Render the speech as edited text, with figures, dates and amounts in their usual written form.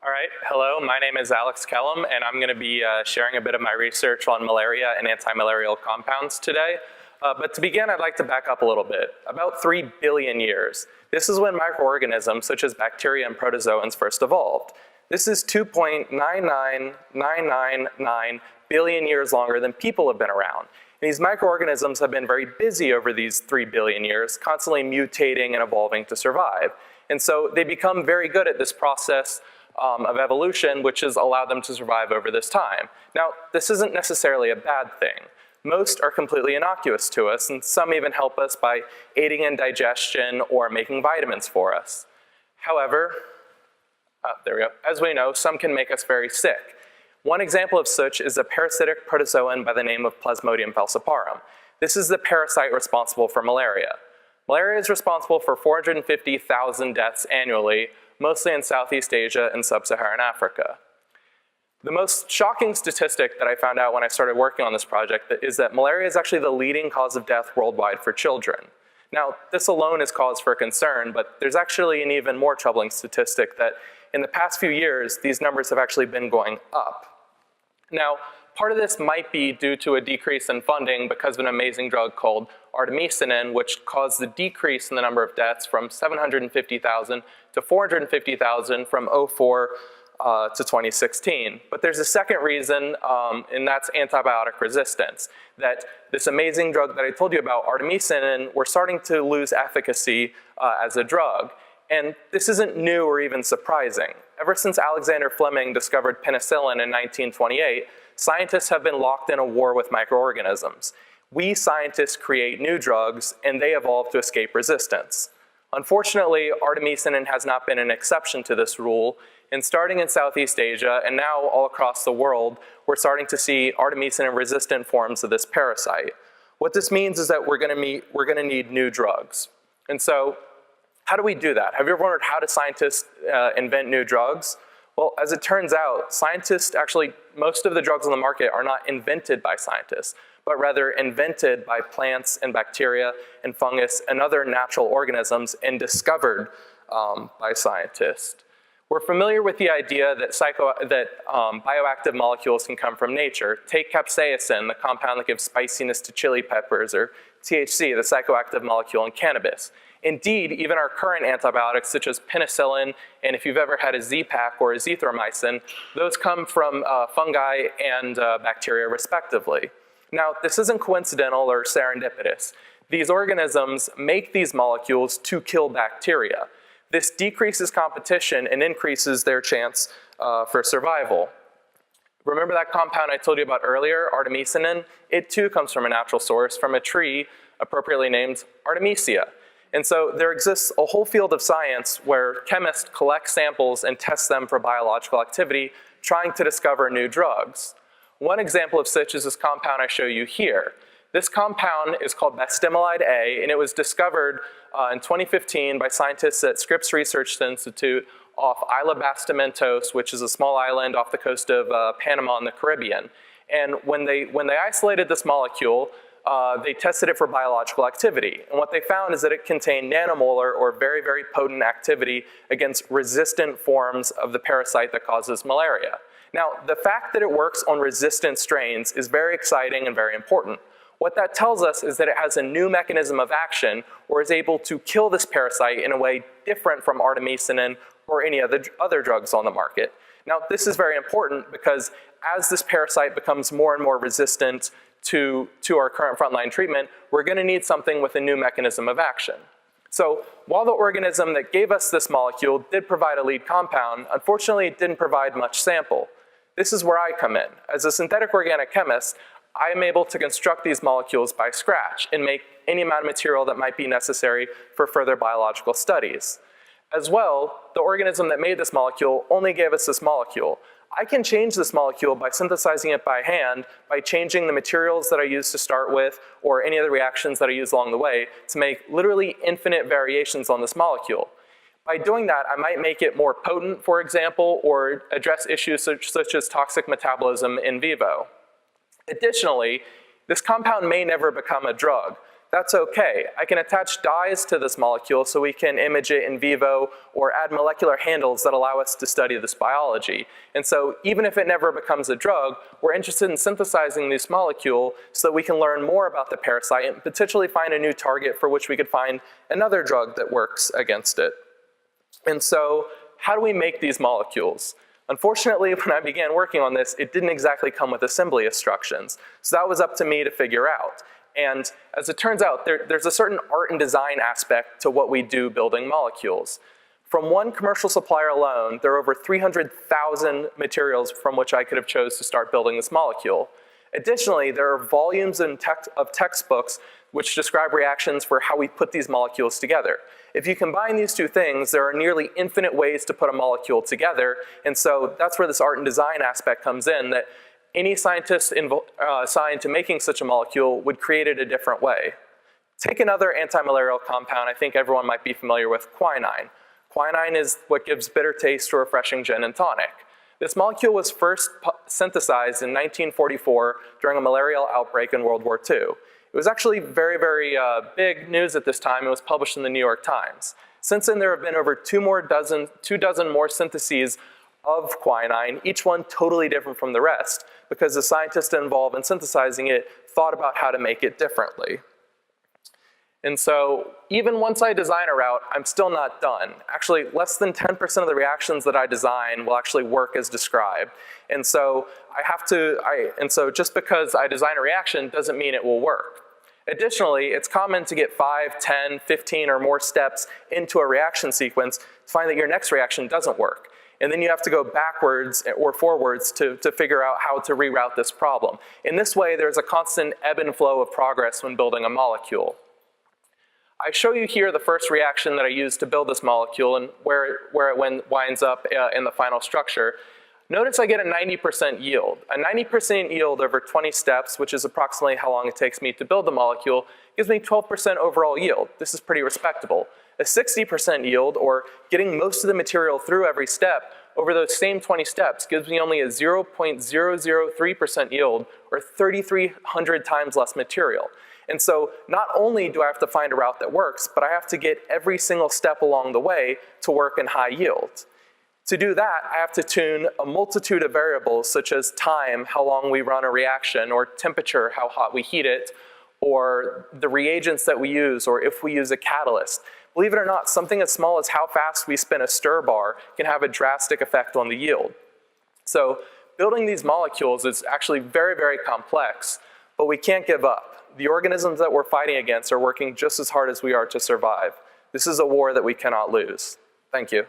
All right, hello, my name is Alex Kellum, and I'm going to be sharing a bit of my research on malaria and anti-malarial compounds today. But to begin, I'd like to back up a little bit. About 3 billion years. This is when microorganisms such as bacteria and protozoans first evolved. This is 2.99999 billion years longer than people have been around. And these microorganisms have been very busy over these 3 billion years, constantly mutating and evolving to survive. And so they become very good at this process of evolution, which has allowed them to survive over this time. Now, this isn't necessarily a bad thing. Most are completely innocuous to us, and some even help us by aiding in digestion or making vitamins for us. However, there we go. As we know, some can make us very sick. One example of such is a parasitic protozoan by the name of Plasmodium falciparum. This is the parasite responsible for malaria. Malaria is responsible for 450,000 deaths annually, mostly in Southeast Asia and Sub-Saharan Africa. The most shocking statistic that I found out when I started working on this project is that malaria is actually the leading cause of death worldwide for children. Now, this alone is cause for concern, but there's actually an even more troubling statistic that in the past few years, these numbers have actually been going up. Now, part of this might be due to a decrease in funding because of an amazing drug called Artemisinin, which caused the decrease in the number of deaths from 750,000 to 450,000 from 2004 to 2016. But there's a second reason, and that's antibiotic resistance. That this amazing drug that I told you about, Artemisinin, we're starting to lose efficacy as a drug. And this isn't new or even surprising. Ever since Alexander Fleming discovered penicillin in 1928, scientists have been locked in a war with microorganisms. We scientists create new drugs, and they evolve to escape resistance. Unfortunately, Artemisinin has not been an exception to this rule, and starting in Southeast Asia and now all across the world, we're starting to see Artemisinin-resistant forms of this parasite. What this means is that we're going to need new drugs. And so, how do we do that? Have you ever wondered how do scientists invent new drugs? Well, as it turns out, most of the drugs on the market are not invented by scientists, but rather invented by plants and bacteria and fungus and other natural organisms and discovered by scientists. We're familiar with the idea that bioactive molecules can come from nature. Take capsaicin, the compound that gives spiciness to chili peppers, or THC, the psychoactive molecule in cannabis. Indeed, even our current antibiotics, such as penicillin, and if you've ever had a Z-Pak or a azithromycin, those come from fungi and bacteria, respectively. Now, this isn't coincidental or serendipitous. These organisms make these molecules to kill bacteria. This decreases competition and increases their chance for survival. Remember that compound I told you about earlier, Artemisinin? It too comes from a natural source, from a tree appropriately named Artemisia. And so there exists a whole field of science where chemists collect samples and test them for biological activity, trying to discover new drugs. One example of such is this compound I show you here. This compound is called bastimolyde A, and it was discovered in 2015 by scientists at Scripps Research Institute off Isla Bastimentos, which is a small island off the coast of Panama in the Caribbean. And when they isolated this molecule, they tested it for biological activity. And what they found is that it contained nanomolar or very, very potent activity against resistant forms of the parasite that causes malaria. Now, the fact that it works on resistant strains is very exciting and very important. What that tells us is that it has a new mechanism of action or is able to kill this parasite in a way different from Artemisinin or any other drugs on the market. Now, this is very important because as this parasite becomes more and more resistant to our current frontline treatment, we're going to need something with a new mechanism of action. So while the organism that gave us this molecule did provide a lead compound, unfortunately it didn't provide much sample. This is where I come in. As a synthetic organic chemist, I am able to construct these molecules by scratch and make any amount of material that might be necessary for further biological studies. As well, the organism that made this molecule only gave us this molecule. I can change this molecule by synthesizing it by hand, by changing the materials that I use to start with, or any other reactions that I use along the way, to make literally infinite variations on this molecule. By doing that, I might make it more potent, for example, or address issues such as toxic metabolism in vivo. Additionally, this compound may never become a drug. that's okay. I can attach dyes to this molecule so we can image it in vivo or add molecular handles that allow us to study this biology. And so even if it never becomes a drug, we're interested in synthesizing this molecule so that we can learn more about the parasite and potentially find a new target for which we could find another drug that works against it. And so how do we make these molecules? Unfortunately, when I began working on this, it didn't exactly come with assembly instructions. So that was up to me to figure out. And as it turns out, there's a certain art and design aspect to what we do building molecules. From one commercial supplier alone, there are over 300,000 materials from which I could have chose to start building this molecule. Additionally, there are volumes of textbooks which describe reactions for how we put these molecules together. If you combine these two things, there are nearly infinite ways to put a molecule together, and so that's where this art and design aspect comes in, that any scientist assigned to making such a molecule would create it a different way. Take another anti-malarial compound I think everyone might be familiar with, quinine. Quinine is what gives bitter taste to refreshing gin and tonic. This molecule was first synthesized in 1944 during a malarial outbreak in World War II. It was actually very, very big news at this time. It was published in the New York Times. Since then, there have been over two dozen more syntheses of quinine, each one totally different from the rest, because the scientists involved in synthesizing it thought about how to make it differently. And so even once I design a route, I'm still not done. Actually, less than 10% of the reactions that I design will actually work as described. And so just because I design a reaction doesn't mean it will work. Additionally, it's common to get 5, 10, 15 or more steps into a reaction sequence to find that your next reaction doesn't work. And then you have to go backwards or forwards to figure out how to reroute this problem. In this way, there's a constant ebb and flow of progress when building a molecule. I show you here the first reaction that I used to build this molecule and where it winds up in the final structure. Notice I get a 90% yield. A 90% yield over 20 steps, which is approximately how long it takes me to build the molecule, gives me 12% overall yield. This is pretty respectable. A 60% yield, or getting most of the material through every step over those same 20 steps, gives me only a 0.003% yield, or 3,300 times less material. And so not only do I have to find a route that works, but I have to get every single step along the way to work in high yield. To do that, I have to tune a multitude of variables, such as time, how long we run a reaction, or temperature, how hot we heat it, or the reagents that we use, or if we use a catalyst. Believe it or not, something as small as how fast we spin a stir bar can have a drastic effect on the yield. So building these molecules is actually very, very complex, but we can't give up. The organisms that we're fighting against are working just as hard as we are to survive. This is a war that we cannot lose. Thank you.